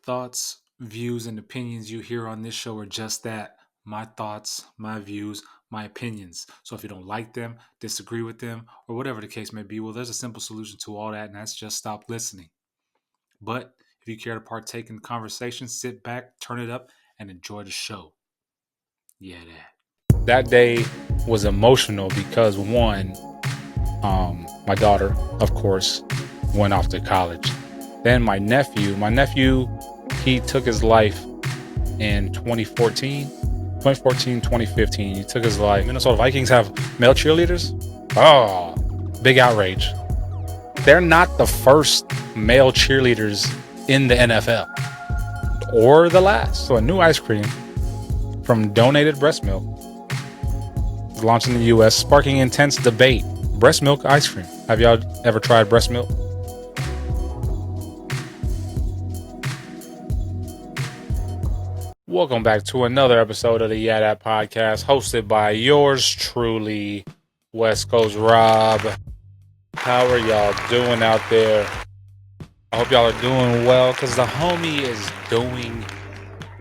thoughts, views, and opinions you hear on this show are just that: my thoughts, my views, my opinions. So if you don't like them, disagree with them, or whatever the case may be, well, there's a simple solution to all that, and that's just stop listening. But if you care to partake in the conversation, sit back, turn it up, and enjoy the show. Yeah, that day was emotional because one, my daughter, of course, went off to college. Then my nephew, he took his life in 2015. He took his life. Minnesota Vikings have male cheerleaders. Oh, big outrage. They're not the first male cheerleaders in the NFL or the last. So a new ice cream from donated breast milk is launched in the U.S., sparking intense debate. Breast milk ice cream. Have y'all ever tried breast milk? Welcome back to another episode of the Yeah That Podcast, hosted by yours truly, West Coast Rob. How are y'all doing out there? I hope y'all are doing well, because the homie is doing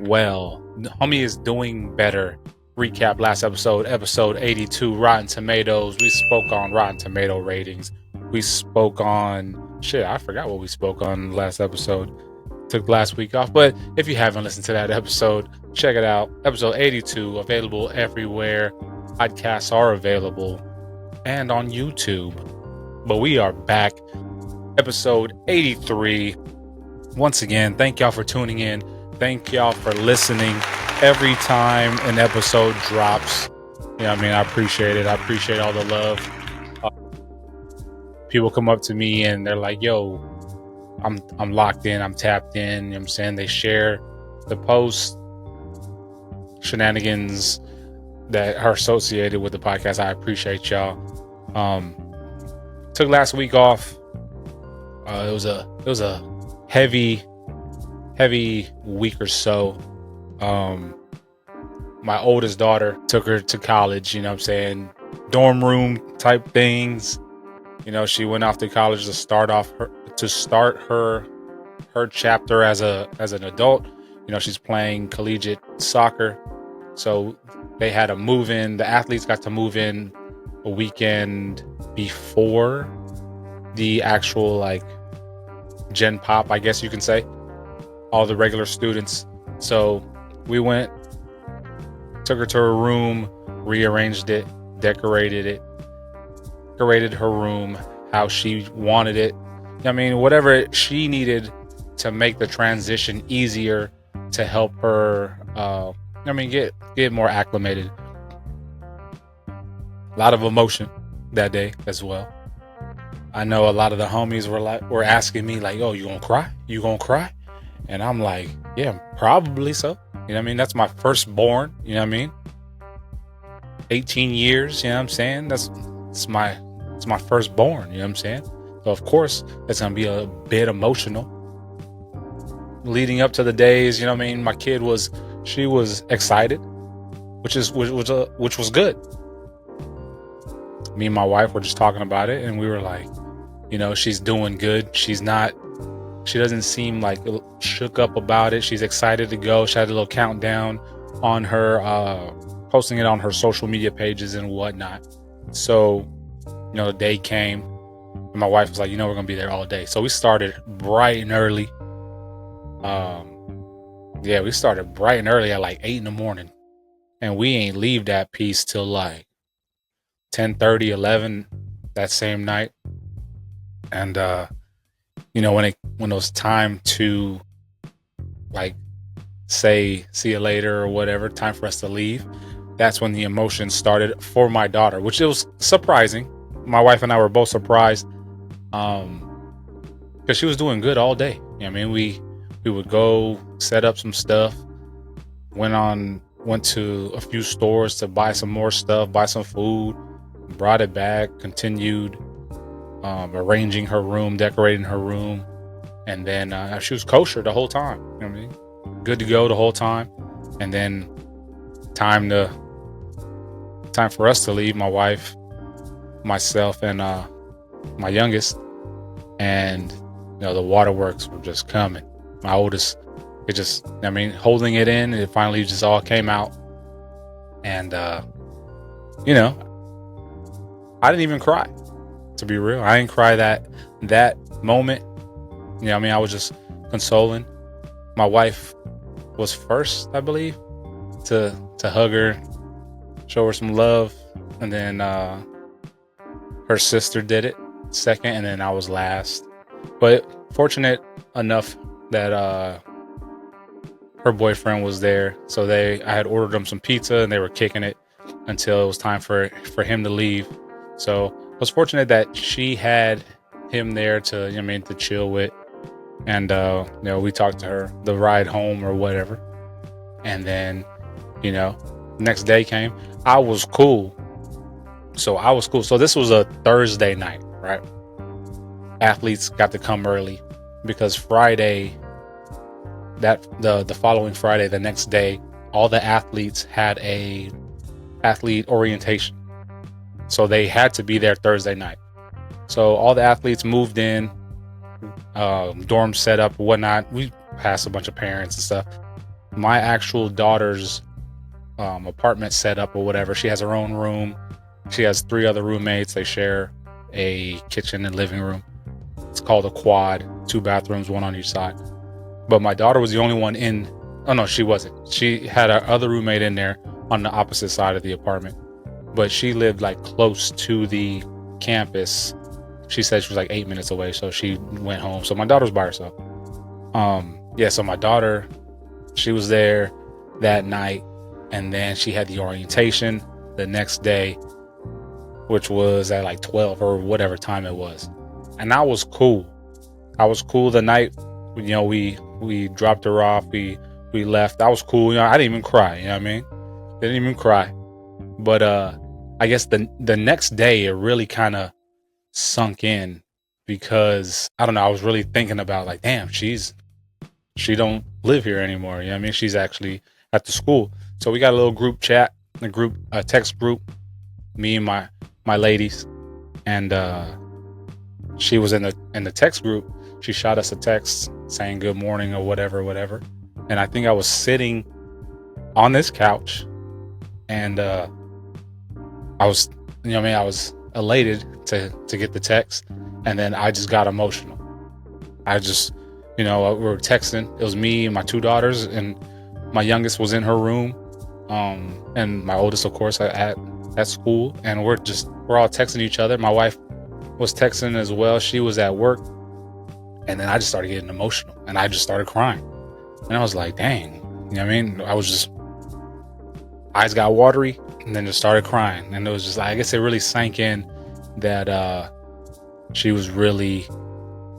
well. The homie is doing better. Recap last episode, episode 82, Rotten Tomatoes. We spoke on Rotten Tomato ratings. We spoke on... I forgot what we spoke on last episode. Took last week off, but if you haven't listened to that episode, check it out. Episode 82, available everywhere. Podcasts are available and on YouTube. But we are back. Episode 83. Once again, thank y'all for tuning in. Thank y'all for listening every time an episode drops. I appreciate it. I appreciate all the love. People come up to me and they're like, yo, I'm locked in, I'm tapped in, you know what I'm saying? They share the post, shenanigans that are associated with the podcast. I appreciate y'all. Took last week off. It was a heavy week or so. My oldest daughter, took her to college, you know what I'm saying? Dorm room type things. She went off to college to start her chapter as an adult. She's playing collegiate soccer. So they had to move in. The athletes got to move in a weekend before the actual Gen Pop, I guess you can say. All the regular students. So we went, took her to her room, rearranged it, decorated her room how she wanted it. Whatever she needed to make the transition easier, to help her get more acclimated. A lot of emotion that day as well. I know a lot of the homies were asking me oh, you gonna cry? You gonna cry? And I'm like, yeah, probably so. That's my firstborn, 18 years, that's my firstborn, you know what I'm saying? So of course it's gonna be a bit emotional. Leading up to the days, my kid was excited, which was good. Me and my wife were just talking about it, and we were like, she's doing good. She doesn't seem shook up about it. She's excited to go. She had a little countdown on her, posting it on her social media pages and whatnot. So, the day came, and my wife was like, we're going to be there all day. So we started bright and early. We started bright and early at 8 in the morning. And we ain't leave that piece till 10:30, 11 that same night. And, when it was time to say, see you later or whatever, time for us to leave, that's when the emotion started for my daughter, which it was surprising. My wife and I were both surprised, because she was doing good all day. We would go set up some stuff, went to a few stores to buy some more stuff, buy some food, brought it back, continued arranging her room, decorating her room, and then she was kosher the whole time. Good to go the whole time. And then time for us to leave, my wife, myself, and my youngest, and the waterworks were just coming. My oldest it just, I mean, holding it in, it finally just all came out. And, you know, I didn't even cry, to be real. I didn't cry that moment. You know, I mean, I was just consoling. My wife was first, I believe, to hug her, show her some love. And then her sister did it second, and then I was last. But fortunate enough that her boyfriend was there, so I had ordered them some pizza, and they were kicking it until it was time for him to leave. So I was fortunate that she had him there to, you know, I mean, to chill with, and you know, we talked to her the ride home or whatever, and then, you know, next day came. I was cool. So this was a Thursday night, right? Athletes got to come early because Friday, the following Friday, the next day, all the athletes had a athlete orientation. So they had to be there Thursday night. So all the athletes moved in, dorm set up, whatnot. We passed a bunch of parents and stuff. My actual daughter's apartment set up or whatever. She has her own room. She has 3 other roommates. They share a kitchen and living room. It's called a quad, 2 bathrooms, 1 on each side. But my daughter was the only one in. Oh no, she wasn't. She had her other roommate in there on the opposite side of the apartment. But she lived like close to the campus. She said she was like 8 minutes away, so she went home. So my daughter was by herself. Yeah, so my daughter, she was there that night, and then she had the orientation the next day, which was at like 12 or whatever time it was. And I was cool. The night, you know, we dropped her off, we left. I was cool. You know, I didn't even cry, you know what I mean? Didn't even cry. But I guess the next day it really kind of sunk in, because I don't know, I was really thinking about like, damn, she don't live here anymore. You know what I mean? She's actually at the school. So we got a little group chat, a text group, me and my ladies, and she was in the text group. She shot us a text saying good morning or whatever. And I think I was sitting on this couch, and I was, you know what I mean, I was elated to get the text, and then I just got emotional. I just, you know, we were texting. It was me and my 2 daughters, and my youngest was in her room, and my oldest, of course, at school, and we're all texting each other. My wife was texting as well. She was at work, and then I just started getting emotional, and I just started crying, and I was like, dang, you know what I mean? I was just, eyes got watery, and then just started crying, and it was just like, I guess it really sank in that she was really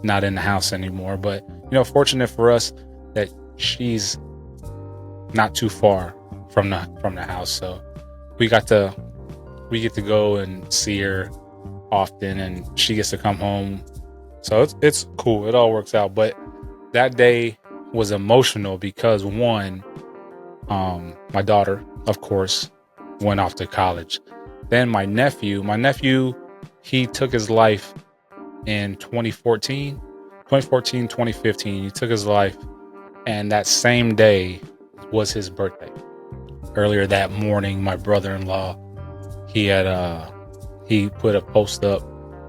not in the house anymore. But, you know, fortunate for us that she's not too far from the house, so we get to go and see her often, and she gets to come home. So it's cool. It all works out. But that day was emotional because, one, my daughter, of course, went off to college. Then my nephew, he took his life in 2015. He took his life, and that same day was his birthday. Earlier that morning, my brother-in-law, he put a post up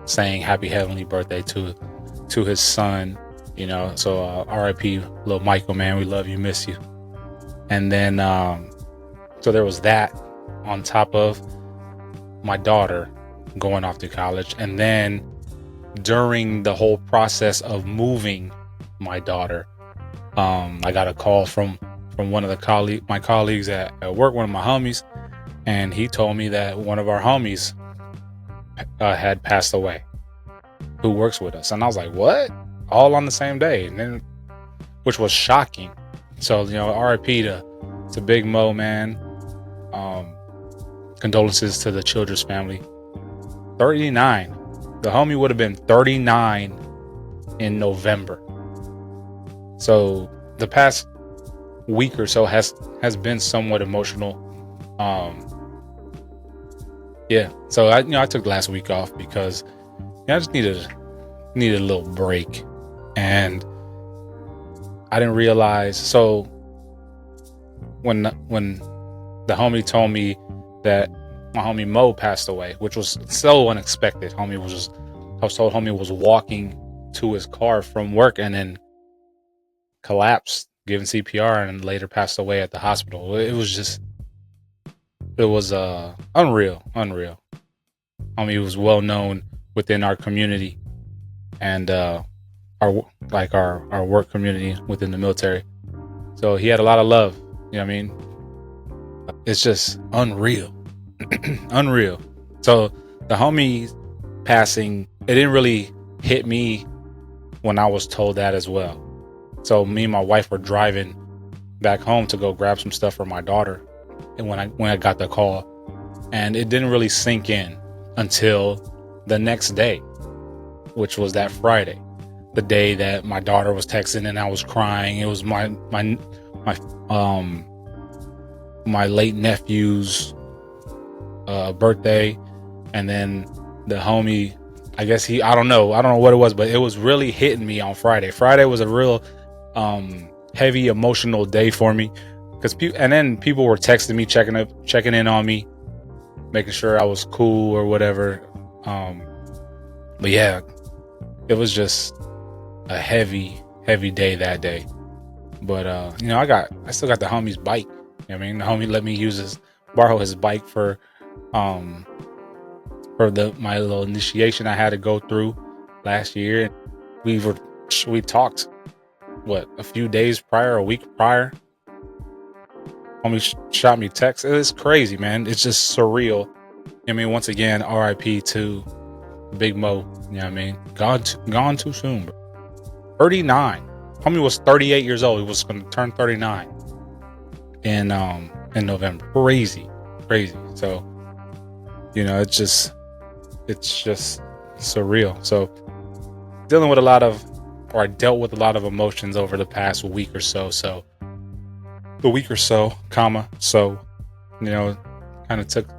saying happy heavenly birthday to his son, you know. So R.I.P. little Michael, man, we love you, miss you. And then so there was that on top of my daughter going off to college. And then during the whole process of moving my daughter, I got a call from one of my colleagues at work, one of my homies, and he told me that one of our homies had passed away, who works with us. And I was like, what? All on the same day? And then, which was shocking. So, you know, RIP to Big Mo, man. Condolences to the Childress family. 39. The homie would have been 39 in November. So the past week or so has been somewhat emotional. Yeah. So I took last week off because I just needed a little break. And I didn't realize. So when the homie told me that my homie Mo passed away, which was so unexpected. I was told homie was walking to his car from work and then collapsed, giving CPR, and later passed away at the hospital. It was unreal. Homie was well known within our community and our work community within the military. So he had a lot of love. You know what I mean? It's just unreal. Unreal. So the homie passing, it didn't really hit me when I was told that as well. So me and my wife were driving back home to go grab some stuff for my daughter, and when I got the call, and it didn't really sink in until the next day, which was that Friday, the day that my daughter was texting and I was crying. It was my late nephew's birthday, and then the homie, I don't know what it was, but it was really hitting me on Friday. Friday was a real heavy emotional day for me, and then people were texting me, checking in on me, making sure I was cool or whatever. But yeah, it was just a heavy day that day. But I still got the homie's bike. You know what I mean, the homie let me borrow his bike for my little initiation I had to go through last year. We talked a few days prior, a week prior. Homie shot me text. It's crazy, man. It's just surreal. I mean, once again, RIP to Big Mo. You know what I mean? Gone too soon, bro. 39. Homie was 38 years old. He was going to turn 39 in November. Crazy. So, it's just surreal. So, I dealt with a lot of emotions over the past week or so. So, kind of took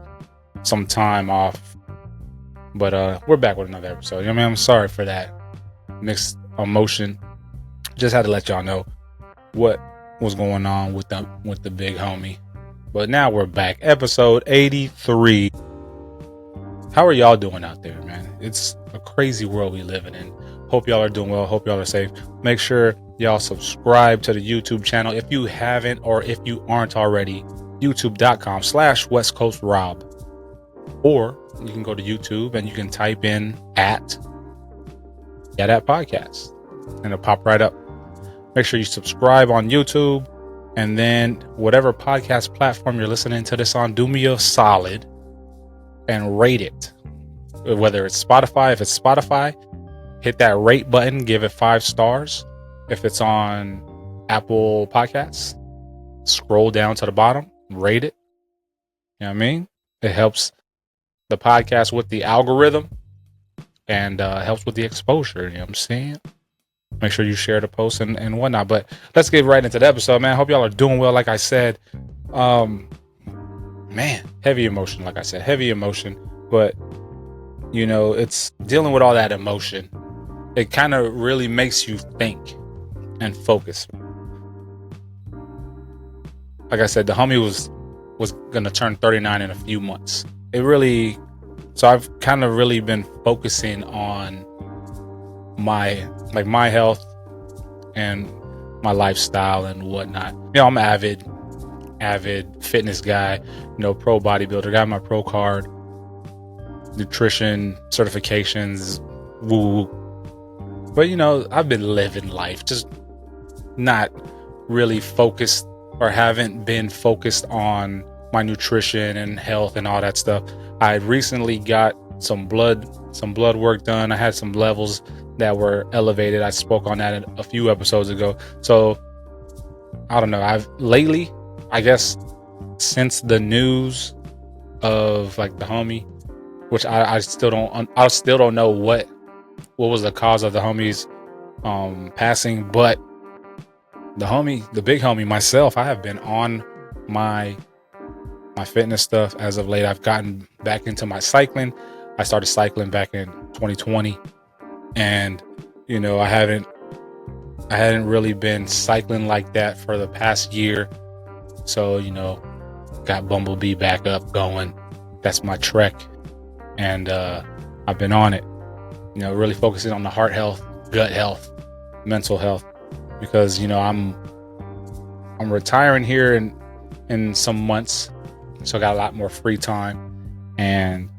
some time off. But we're back with another episode. I mean, I'm sorry for that mixed emotion. Just had to let y'all know what was going on with the big homie. But now we're back. Episode 83. How are y'all doing out there, man? It's a crazy world we living in. Hope y'all are doing well. Hope y'all are safe. Make sure y'all subscribe to the YouTube channel if you haven't, or if you aren't already. YouTube.com/West Coast Rob. Or you can go to YouTube and you can type in @that podcast and it'll pop right up. Make sure you subscribe on YouTube, and then whatever podcast platform you're listening to this on, do me a solid and rate it. Whether it's Spotify, if it's Spotify, hit that rate button, give it 5 stars. If it's on Apple Podcasts, scroll down to the bottom, rate it. You know what I mean? It helps the podcast with the algorithm and helps with the exposure. You know what I'm saying? Make sure you share the post and whatnot. But let's get right into the episode, man. Hope y'all are doing well. Like I said, man, heavy emotion. Like I said, heavy emotion. But, it's dealing with all that emotion. It kind of really makes you think and focus. Like I said, the homie was going to turn 39 in a few months. So I've kind of really been focusing on my health and my lifestyle and whatnot. I'm an avid fitness guy, pro bodybuilder, got my pro card, nutrition certifications, woo. But I've been living life, just not really focused, or haven't been focused on my nutrition and health and all that stuff. I recently got some blood work done. I had some levels that were elevated. I spoke on that a few episodes ago. So I don't know. Lately, I guess, since the news of the homie, which I still don't know what was the cause of the homie's passing, but the big homie, myself, I have been on my fitness stuff as of late. I've gotten back into my cycling. I started cycling back in 2020, and I haven't I hadn't really been cycling like that for the past year. So, got Bumblebee back up going. That's my trek. And I've been on it, really focusing on the heart health, gut health, mental health, because, I'm retiring here in some months. So I got a lot more free time. And,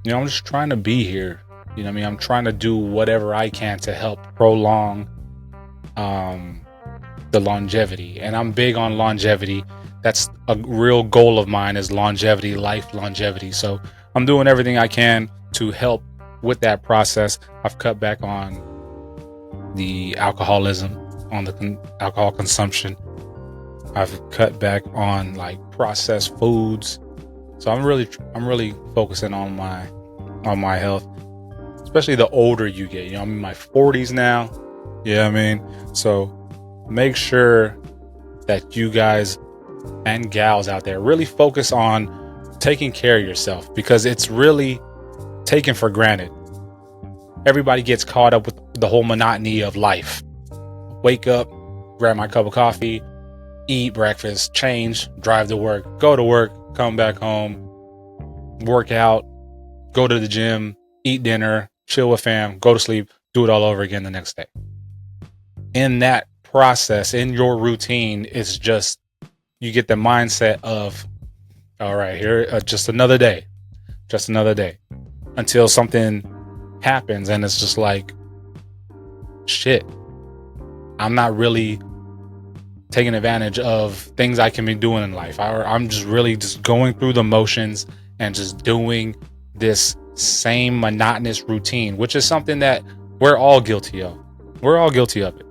I'm just trying to be here. I'm trying to do whatever I can to help prolong the longevity. And I'm big on longevity. That's a real goal of mine, is longevity, life longevity. So I'm doing everything I can to help with that process. I've cut back on the alcoholism, on the alcohol consumption. I've cut back on like processed foods. So I'm really focusing on my health, especially the older you get. I'm in my 40s now. Yeah, so make sure that you guys and gals out there really focus on taking care of yourself, because it's really taken for granted. Everybody gets caught up with the whole monotony of life. Wake up, grab my cup of coffee, eat breakfast, change, drive to work, go to work, come back home, work out, go to the gym, eat dinner, chill with fam, go to sleep, do it all over again the next day. In that process, in your routine, it's just, you get the mindset of, all right, here, just another day, until something happens and it's just like, shit, I'm not really taking advantage of things I can be doing in life. I'm just really just going through the motions and just doing this same monotonous routine, which is something that we're all guilty of. We're all guilty of it.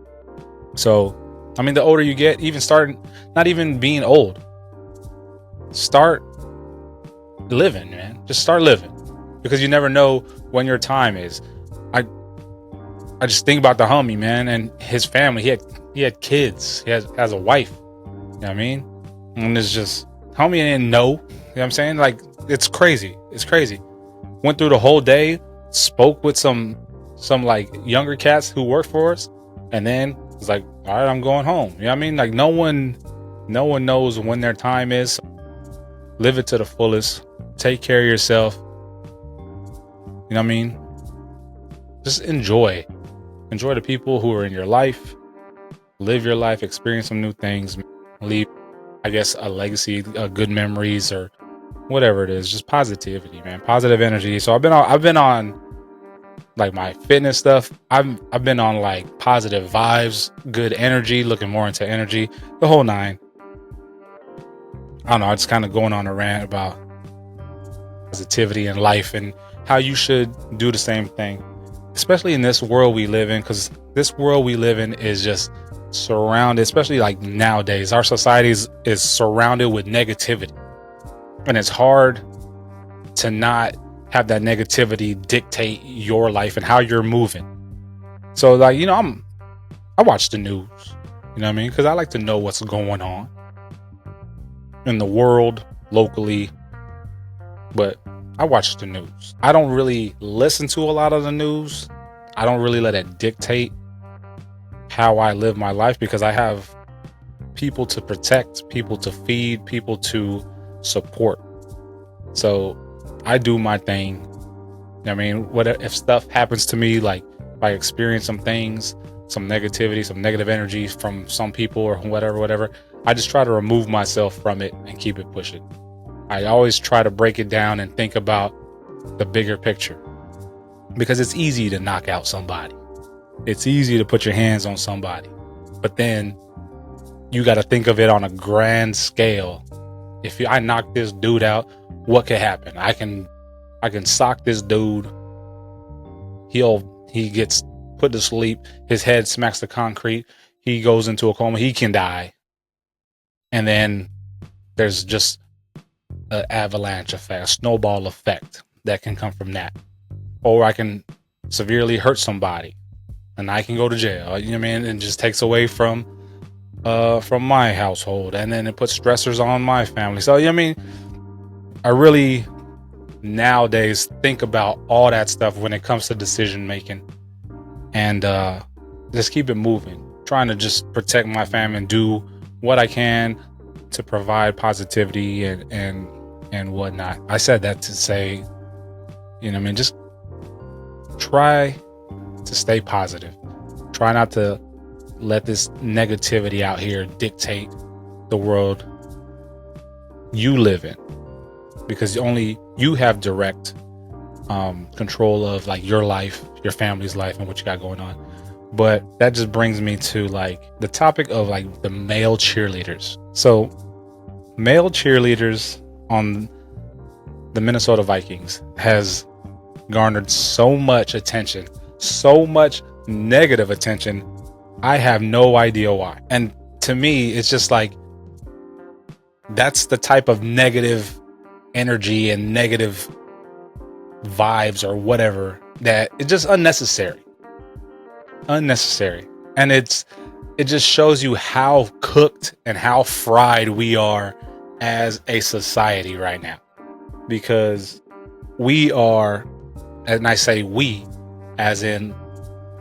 So, the older you get, even not even being old, start living, man. Just start living, because you never know when your time is. I just think about the homie, man, and his family. He had kids. He has a wife. You know what I mean? And it's just, homie didn't know. You know what I'm saying? Like, it's crazy. It's crazy. Went through the whole day, spoke with some like younger cats who work for us, and then it's like, all right, I'm going home. You know what I mean? Like, no one knows when their time is. Live it to the fullest. Take care of yourself. You know what I mean? Just enjoy the people who are in your life. Live your life, experience some new things, leave, I guess, a legacy, good memories, or whatever it is. Just positivity, man. Positive energy. So I've been on like my fitness stuff. I've been on like positive vibes, good energy, looking more into energy, the whole nine. I don't know, I'm just kind of going on a rant about positivity in life and how you should do the same thing, especially in this world we live in, because this world we live in is just surrounded, especially like nowadays, our society is surrounded with negativity, and it's hard to not have that negativity dictate your life and how you're moving. So like, I watch the news, you know what I mean? Because I like to know what's going on in the world, locally, but I watch the news. I don't really listen to a lot of the news. I don't really let it dictate how I live my life, because I have people to protect, people to feed, people to support. So I do my thing. You know what I mean? If stuff happens to me, like if I experience some things, some negativity, some negative energy from some people or whatever, I just try to remove myself from it and keep it pushing. I always try to break it down and think about the bigger picture, because it's easy to knock out somebody. It's easy to put your hands on somebody, but then you got to think of it on a grand scale. If I knock this dude out, what could happen? I can sock this dude. He gets put to sleep. His head smacks the concrete. He goes into a coma. He can die. And then there's just an avalanche effect, a snowball effect that can come from that. Or I can severely hurt somebody and I can go to jail. You know what I mean? It just takes away from my household, and then it puts stressors on my family. So, you know what I mean? I really nowadays think about all that stuff when it comes to decision making, and just keep it moving. trying to just protect my family and do what I can to provide positivity and whatnot. I said that to say, just try to stay positive. Try not to let this negativity out here dictate the world you live in, because only you have direct control of like your life, your family's life, and what you got going on. But that just brings me to like the topic of like the male cheerleaders. So male cheerleaders on the Minnesota Vikings has garnered so much attention, so much negative attention. I have no idea why. And to me, it's just like, that's the type of negative energy and negative vibes or whatever that it's just unnecessary. And it just shows you how cooked and how fried we are as a society right now, because we are, and I say we as in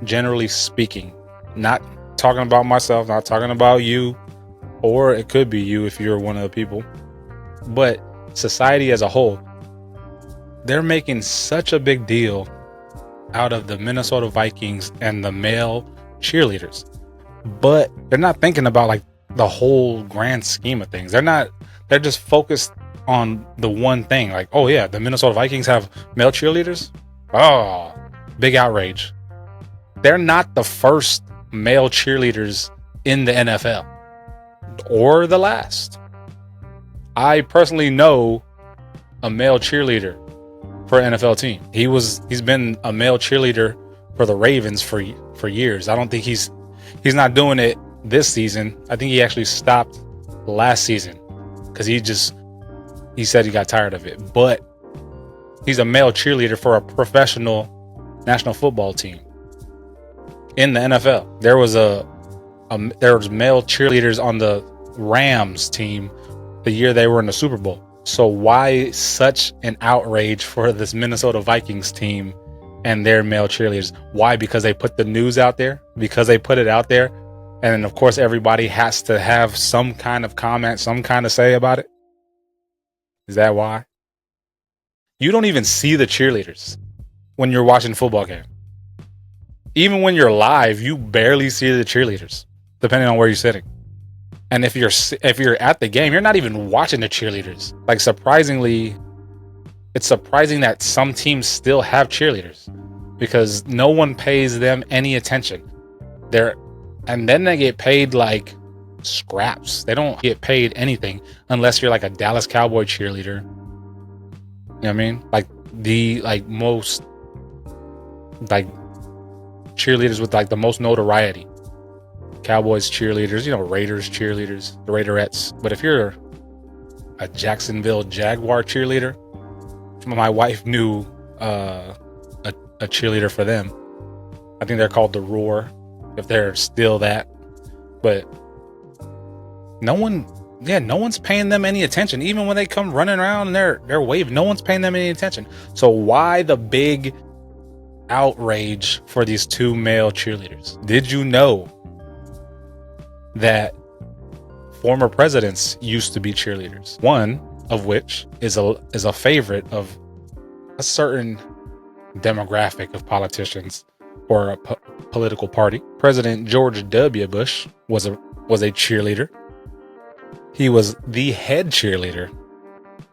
generally speaking, not talking about myself, not talking about you, or it could be you if you're one of the people, but society as a whole, they're making such a big deal out of the Minnesota Vikings and the male cheerleaders, but they're not thinking about like the whole grand scheme of things. They're just focused on the one thing, like, oh yeah, the Minnesota Vikings have male cheerleaders. Oh, big outrage. They're not the first male cheerleaders in the NFL or the last. I personally know a male cheerleader for an NFL team. He's been a male cheerleader for the Ravens for years. I don't think he's not doing it this season. I think he actually stopped last season because he said he got tired of it. But he's a male cheerleader for a professional National Football team in the NFL. There was male cheerleaders on the Rams team the year they were in the Super Bowl. So why such an outrage for this Minnesota Vikings team and their male cheerleaders? Why? Because they put the news out there, because they put it out there, and then of course everybody has to have some kind of comment, some kind of say about it. Is that why? You don't even see the cheerleaders when you're watching a football game. Even when you're live, you barely see the cheerleaders, depending on where you're sitting. And if you're at the game, you're not even watching the cheerleaders. Like, surprisingly, it's surprising that some teams still have cheerleaders, because no one pays them any attention. And then they get paid like scraps. They don't get paid anything unless you're like a Dallas Cowboy cheerleader. You know what I mean? Like most like cheerleaders with like the most notoriety. Cowboys cheerleaders, Raiders cheerleaders, the Raiderettes. But if you're a Jacksonville Jaguar cheerleader, my wife knew a cheerleader for them. I think they're called the Roar, if they're still that. But no one's paying them any attention. Even when they come running around and they're waving, no one's paying them any attention. So why the big outrage for these two male cheerleaders? Did you know that former presidents used to be cheerleaders? One of which is a favorite of a certain demographic of politicians or a political party. President George W. Bush was a cheerleader. He was the head cheerleader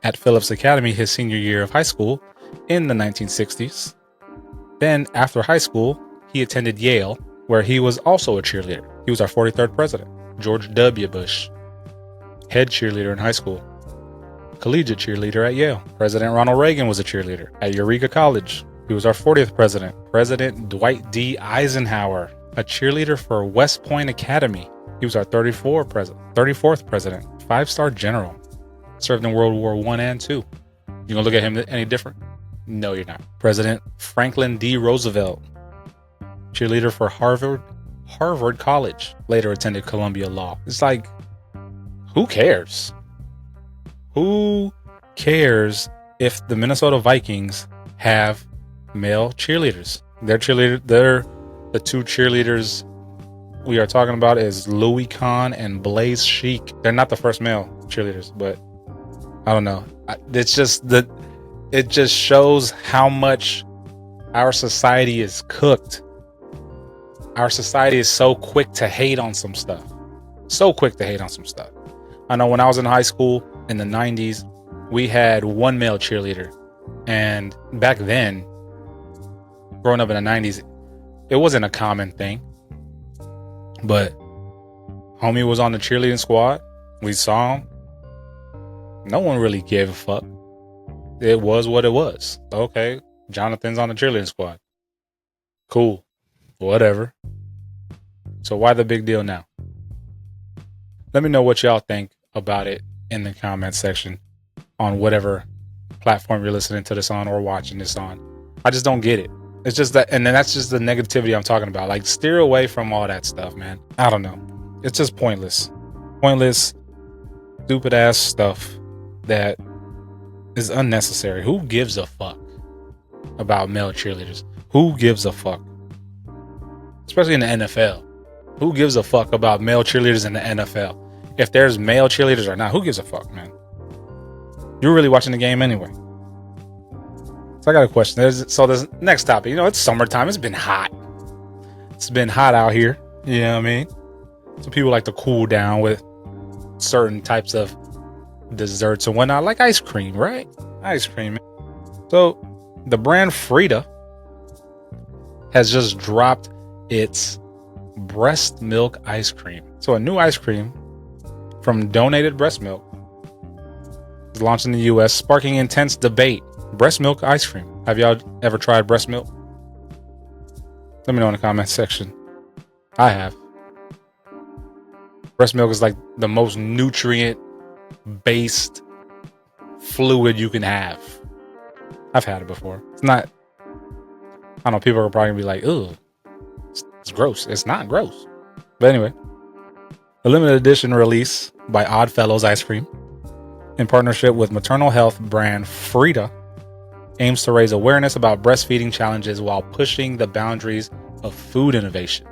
at Phillips Academy his senior year of high school in the 1960s. Then after high school, he attended Yale, where he was also a cheerleader. He was our 43rd president, George W. Bush. Head cheerleader in high school. Collegiate cheerleader at Yale. President Ronald Reagan was a cheerleader at Eureka College. He was our 40th president. President Dwight D. Eisenhower, a cheerleader for West Point Academy. He was our 34th president. 5-star general. Served in World War I and II. You gonna look at him any different? No, you're not. President Franklin D. Roosevelt, cheerleader for Harvard College. Later attended Columbia Law. It's like, who cares? Who cares if the Minnesota Vikings have male cheerleaders? They're the two cheerleaders we are talking about is Louis Kahn and Blaze Chic. They're not the first male cheerleaders, but I don't know. It just shows how much our society is cooked. Our society is so quick to hate on some stuff. So quick to hate on some stuff. I know when I was in high school in the 90s, we had one male cheerleader. And back then, growing up in the 90s, it wasn't a common thing. But homie was on the cheerleading squad. We saw him. No one really gave a fuck. It was what it was. Okay, Jonathan's on the cheerleading squad. Cool. Whatever. So why the big deal now? Let me know what y'all think about it in the comment section on whatever platform you're listening to this on or watching this on. I just don't get it. It's just that, and then that's just the negativity I'm talking about. Like, steer away from all that stuff, man. I don't know. It's just pointless. Pointless, stupid ass stuff that is unnecessary. Who gives a fuck about male cheerleaders? Who gives a fuck? Especially in the NFL. Who gives a fuck about male cheerleaders in the NFL? If there's male cheerleaders or not, who gives a fuck, man? You're really watching the game anyway. So I got a question. There's next topic. You know, it's summertime. It's been hot. It's been hot out here. You know what I mean? So people like to cool down with certain types of desserts and whatnot, like ice cream, right? Ice cream. So the brand Frida has just dropped its breast milk ice cream. So a new ice cream from donated breast milk is launched in the US, sparking intense debate. Breast milk ice cream. Have y'all ever tried breast milk? Let me know in the comment section. I have. Breast milk is like the most nutrient based fluid you can have. I've had it before. It's not, I don't know, people are probably gonna be like, ugh, it's gross. It's not gross. But anyway, a limited edition release by Oddfellows Ice Cream in partnership with maternal health brand Frida aims to raise awareness about breastfeeding challenges while pushing the boundaries of food innovation.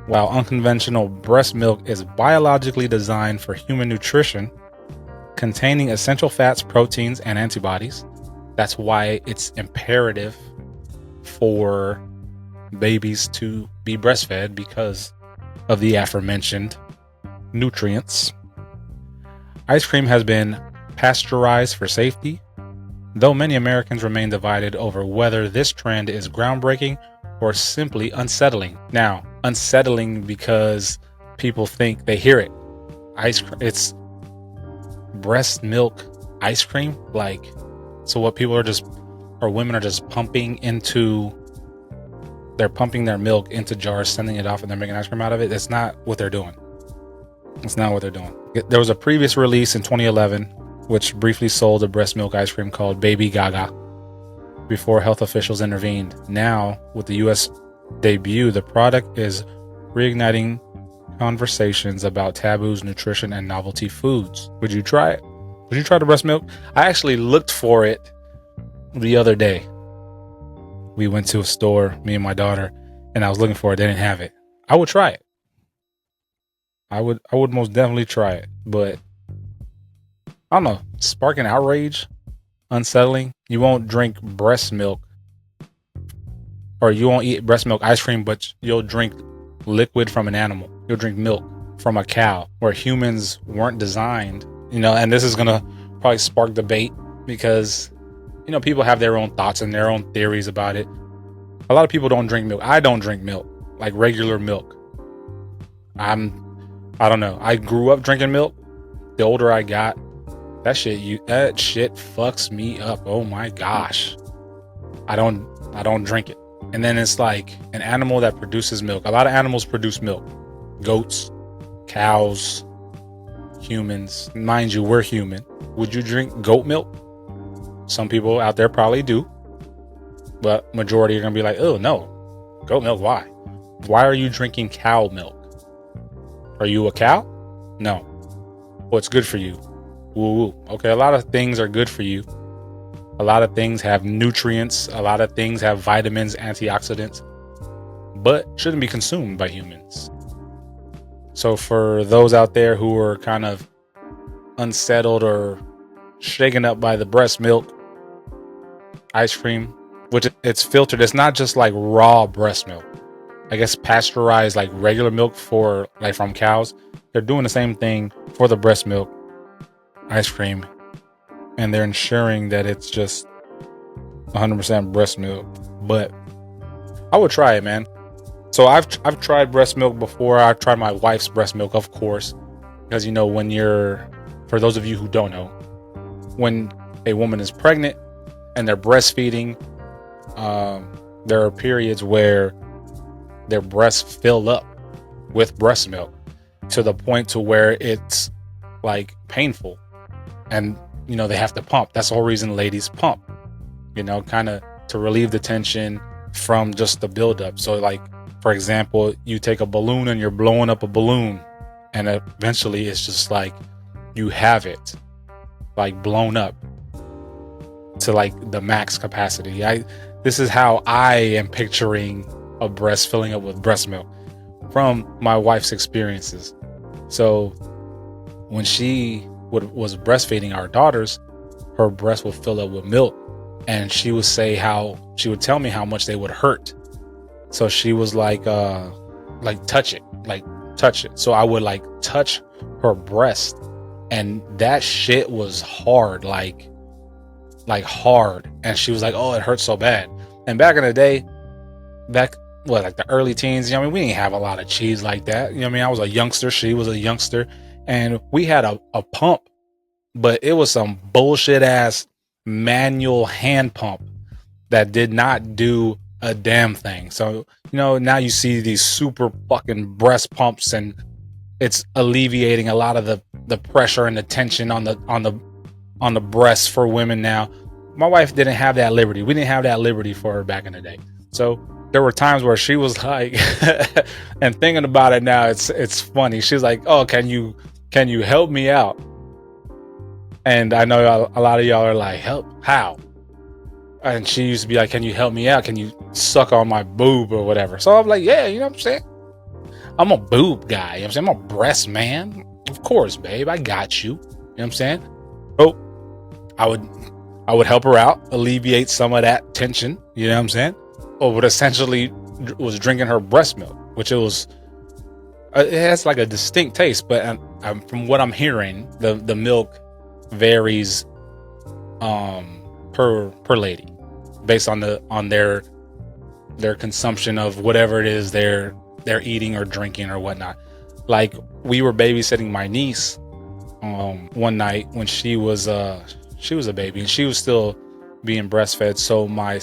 While unconventional breast milk is biologically designed for human nutrition, containing essential fats, proteins, and antibodies, that's why it's imperative for babies to be breastfed because of the aforementioned nutrients. Ice cream has been pasteurized for safety, though many Americans remain divided over whether this trend is groundbreaking or simply unsettling. Now, unsettling because people think they hear it. Ice cream, it's breast milk ice cream. Like, so what people are just, or women are just they're pumping their milk into jars, sending it off, and they're making ice cream out of it. That's not what they're doing. It's not what they're doing. There was a previous release in 2011 which briefly sold a breast milk ice cream called Baby Gaga before health officials intervened. Now, with the US debut, the product is reigniting conversations about taboos, nutrition, and novelty foods. Would you try it? Would you try the breast milk? I actually looked for it the other day. We went to a store, me and my daughter, and I was looking for it. They didn't have it. I would try it. I would most definitely try it, but I don't know, sparking outrage, unsettling. You won't drink breast milk, or you won't eat breast milk ice cream, but you'll drink liquid from an animal. You'll drink milk from a cow, where humans weren't designed, and this is going to probably spark debate because, people have their own thoughts and their own theories about it. A lot of people don't drink milk. I don't drink milk, like regular milk. I don't know. I grew up drinking milk. The older I got, that shit fucks me up. Oh my gosh. I don't drink it. And then it's like an animal that produces milk. A lot of animals produce milk. Goats, cows, humans. Mind you, we're human. Would you drink goat milk? Some people out there probably do. But majority are going to be like, oh no, goat milk, why? Why are you drinking cow milk? Are you a cow? No. Well, it's good for you. Woo-woo. Okay, a lot of things are good for you. A lot of things have nutrients. A lot of things have vitamins, antioxidants. but shouldn't be consumed by humans. So for those out there who are kind of unsettled or shaken up by the breast milk ice cream, which it's filtered, it's not just like raw breast milk. I guess pasteurized like regular milk for like from cows. They're doing the same thing for the breast milk ice cream, and they're ensuring that it's just 100% breast milk. But I would try it, man. So I've tried breast milk before. I've tried my wife's breast milk, of course, because when you're, for those of you who don't know, when a woman is pregnant and they're breastfeeding, there are periods where their breasts fill up with breast milk to the point to where it's like painful, and they have to pump. That's the whole reason ladies pump, kind of to relieve the tension from just the buildup. So like, for example, you take a balloon and you're blowing up a balloon, and eventually it's just like you have it like blown up to like the max capacity. This is how I am picturing a breast filling up with breast milk from my wife's experiences. So when she was breastfeeding our daughters, her breast would fill up with milk, and she would tell me how much they would hurt. So she was like touch it. So I would like touch her breast, and that shit was hard, like hard. And she was like, oh, it hurts so bad. And back in the day, like the early teens, we didn't have a lot of cheese like that. I was a youngster, she was a youngster, and we had a pump, but it was some bullshit ass manual hand pump that did not do a damn thing. So, now you see these super fucking breast pumps, and it's alleviating a lot of the pressure and the tension on the breasts for women now. My wife didn't have that liberty. We didn't have that liberty for her back in the day. So there were times where she was like, and thinking about it now, it's funny. She's like, oh, can you help me out? And I know a lot of y'all are like, help? How? And she used to be like, can you help me out? Can you suck on my boob or whatever? So I'm like, yeah, what I'm saying? I'm a boob guy. I'm saying? I'm a breast man. Of course, babe. I got you. What I'm saying? So I would help her out, alleviate some of that tension. You know what I'm saying? But essentially was drinking her breast milk, which it has like a distinct taste. But from what I'm hearing, the milk varies per lady based on their consumption of whatever it is they're eating or drinking or whatnot. Like, we were babysitting my niece one night when she was a baby, and she was still being breastfed. So my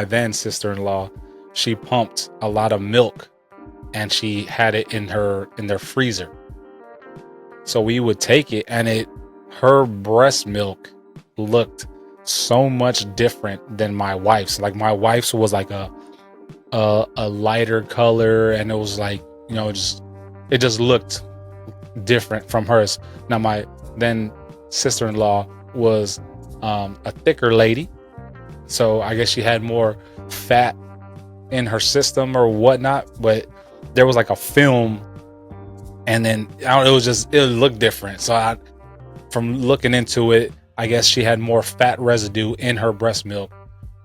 then sister-in-law, she pumped a lot of milk, and she had it in their freezer. So we would take it, and her breast milk looked so much different than my wife's. Like, my wife's was like a lighter color, and it was like, it just looked different from hers. Now my then sister-in-law was a thicker lady, so I guess she had more fat in her system or whatnot, but there was like a film, and then it looked different. So from looking into it, I guess she had more fat residue in her breast milk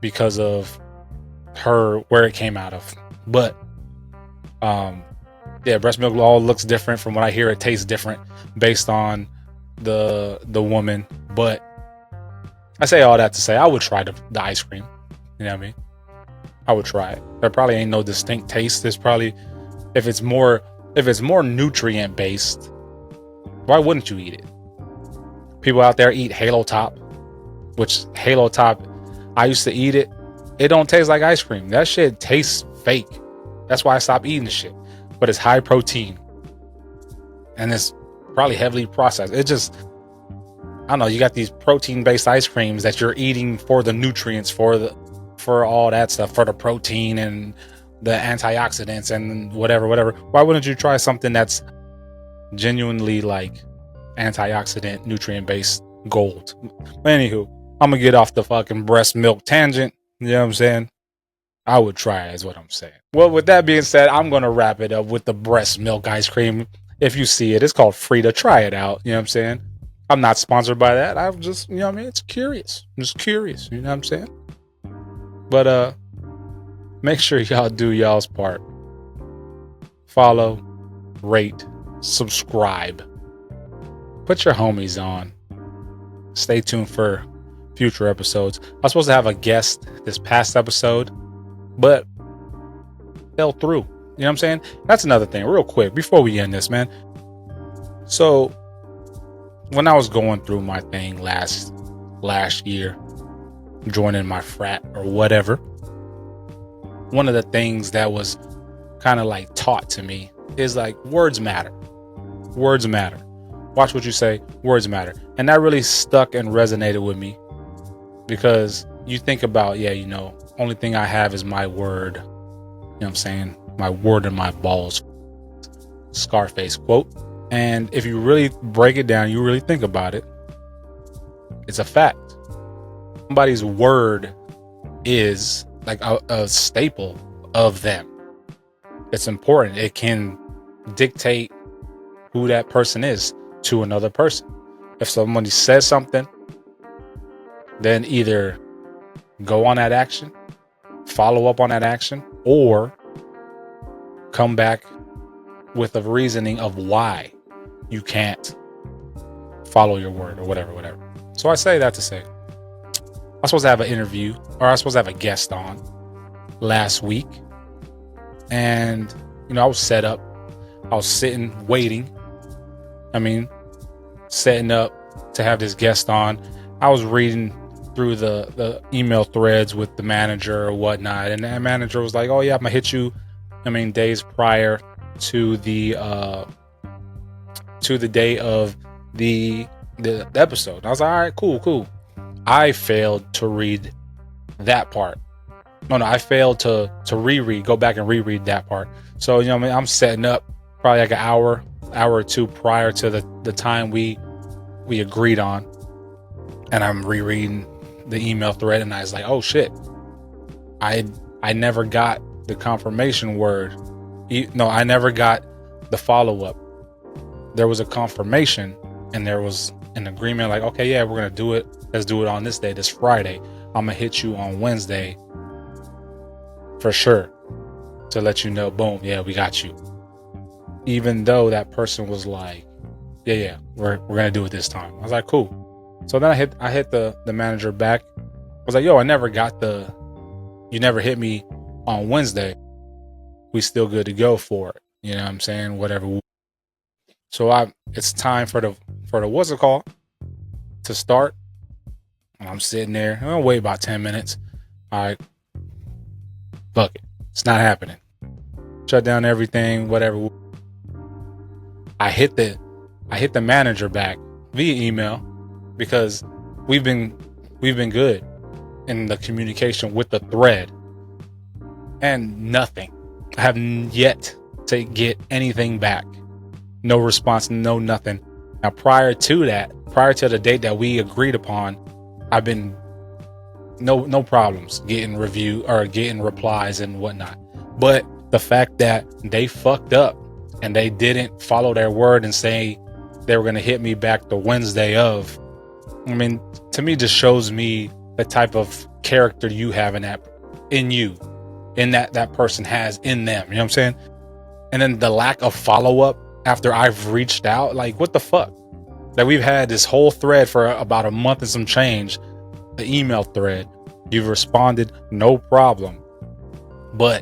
because of where it came out of. But breast milk all looks different. From what I hear, it tastes different based on the woman. But I say all that to say, I would try the ice cream. You know what I mean? I would try it. There probably ain't no distinct taste. There's probably, if it's more nutrient based, why wouldn't you eat it? People out there eat Halo Top, which Halo Top, I used to eat it. It don't taste like ice cream. That shit tastes fake. That's why I stopped eating the shit. But it's high protein, and it's probably heavily processed. It just, I don't know. You got these protein-based ice creams that you're eating for the nutrients, for all that stuff, for the protein and the antioxidants and whatever. Why wouldn't you try something that's genuinely like antioxidant, nutrient-based gold? But anywho, I'm gonna get off the fucking breast milk tangent. You know what I'm saying? I would try it, is what I'm saying. Well, with that being said, I'm going to wrap it up with the breast milk ice cream. If you see it, it's called Frida. Try it out. You know what I'm saying? I'm not sponsored by that. I'm just, you know what I mean? It's curious. I'm just curious. You know what I'm saying? But make sure y'all do y'all's part. Follow, rate, subscribe. Put your homies on. Stay tuned for future episodes. I was supposed to have a guest this past episode, but fell through. You know what I'm saying? That's another thing, real quick, before we end this, man. So, when I was going through my thing last year, joining my frat or whatever, one of the things that was kind of like taught to me is like, words matter. Words matter. Watch what you say. Words matter. And that really stuck and resonated with me, because you think about, only thing I have is my word. You know what I'm saying? My word and my balls. Scarface quote. And if you really break it down, you really think about it, it's a fact. Somebody's word is like a staple of them. It's important. It can dictate who that person is to another person. If somebody says something, then either go on that action, follow up on that action, or come back with a reasoning of why you can't follow your word or whatever. So I say that to say, I was supposed to have an interview, or I was supposed to have a guest on last week. And, I was set up. I was sitting, waiting. Setting up to have this guest on. I was reading through the email threads with the manager or whatnot. And that manager was like, oh yeah, I'm gonna hit you, days prior to the day of the episode. I was like, all right, cool. I failed to read that part. No, I failed to go back and reread that part. So, I'm setting up probably like an hour or two prior to the time we agreed on. And I'm rereading the email thread, and I was like, oh shit. I never got the confirmation word. No, I never got the follow-up. There was a confirmation, and there was an agreement like, okay, yeah, we're going to do it. Let's do it on this day, this Friday. I'm going to hit you on Wednesday for sure to let you know, boom, yeah, we got you. Even though that person was like, yeah, we're going to do it this time. I was like, cool. So then I hit the manager back. I was like, yo, I never got you never hit me on Wednesday. We still good to go for it. You know what I'm saying? Whatever. So it's time for the what's it called to start. And I'm sitting there. I'll wait about 10 minutes. All right. Fuck it. It's not happening. Shut down everything, whatever. I hit the manager back via email, because we've been good in the communication with the thread, and nothing. I have yet to get anything back. No response, no nothing. Now, prior to the date that we agreed upon, I've been no problems getting review or getting replies and whatnot. But the fact that they fucked up and they didn't follow their word and say they were going to hit me back the Wednesday of, to me, just shows me the type of character you have in that person has in them. You know what I'm saying? And then the lack of follow-up after I've reached out, like, what the fuck? That we've had this whole thread for about a month and some change, the email thread. You've responded, no problem. But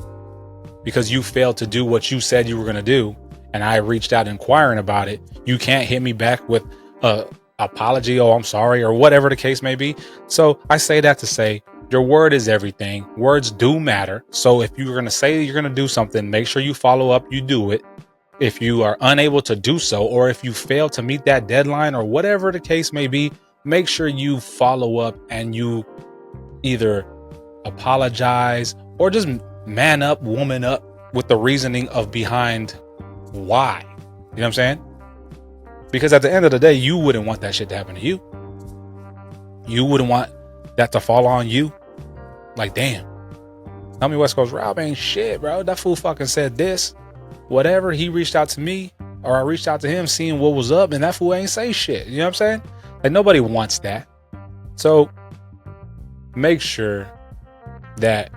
because you failed to do what you said you were going to do, and I reached out inquiring about it, you can't hit me back with a apology, oh, I'm sorry, or whatever the case may be. So I say that to say, your word is everything. Words do matter. So if you're going to say you're going to do something, make sure you follow up, you do it. If you are unable to do so, or if you fail to meet that deadline or whatever the case may be, make sure you follow up and you either apologize or just man up, woman up with the reasoning of behind why. You know what I'm saying? Because at the end of the day, you wouldn't want that shit to happen to you. You wouldn't want that to fall on you. Like, damn, Tell me West Coast Rob ain't shit, bro. That fool fucking said this. Whatever, he reached out to me, or I reached out to him seeing what was up, and that fool ain't say shit. You know what I'm saying? Like, nobody wants that. So make sure that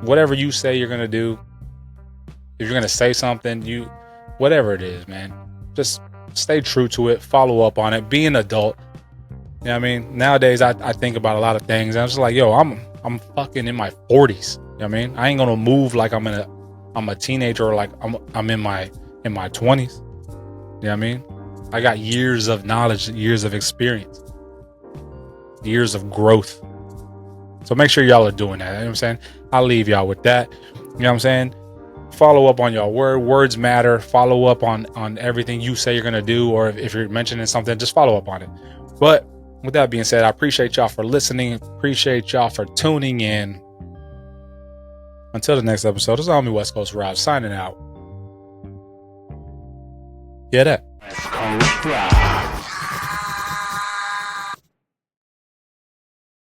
whatever you say you're gonna do, if you're gonna say something, whatever it is, man, just stay true to it, follow up on it, be an adult. You know what I mean? Nowadays I think about a lot of things, and I'm just like, yo, I'm fucking in my 40s. You know what I mean? I ain't gonna move like I'm a teenager, or like I'm in my 20s. You know what I mean? I got years of knowledge, years of experience, years of growth. So make sure y'all are doing that. You know what I'm saying? I'll leave y'all with that. You know what I'm saying? Follow up on y'all words matter. Follow up on everything you say you're gonna do, or if you're mentioning something, just follow up on it. But with that being said, I appreciate y'all for listening. Appreciate y'all for tuning in. Until the next episode, it's on me, West Coast Rob, signing out. Yeah, that. West Coast Rob.